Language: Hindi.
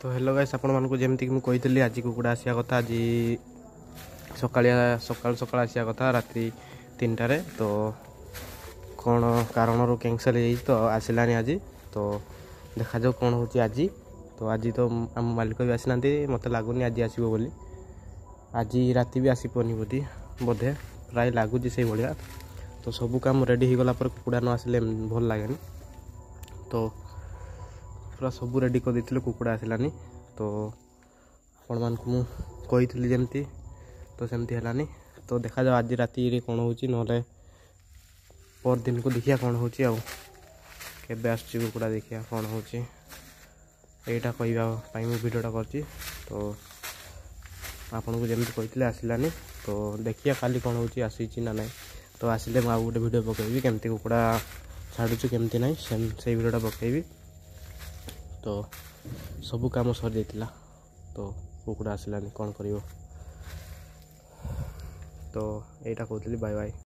तो हेलो गाइस आपण मानक जमीक मुझे आज कुकुड़ा आसिया कथा आज सकाल सकाल आसिया कथा रात्रि 3टारे तो कौन कारण कैंसल तो आसलानी आज तो देखा जाऊ कौन हो आज तो आम मालिक भी आसी ना मत लगुनि आज आसो बोली आज राति भी आसपनि बोधे प्राय लगुच से भाया तो सब काम रेडी हो गला कुकुड़ा न आसिले भल लगे तो पूरा सब रेडी कर देते कुकुड़ा आसलानी तो आपण मान को मुझे जमती तो सेमती है तो देखा जाओ आज राति कौन हो पर दिन को देखिया कौन हो कुकुड़ा देखिया कौन हो यहाँ कहवाई मुझे भिडटा कर तो आपन को जमी कहते आसलानी तो देखिया खाली कौन हो आसी ना ना तो आसिले मुझे गोटे भिड पकईबी केमती कुकुड़ा छाड़ू केमती ना से भिडटा पकईबी तो सब काम सरी जाता तो कुकुड़ा आसलानी कौन कर तो यहाँ कहती बाय बाय।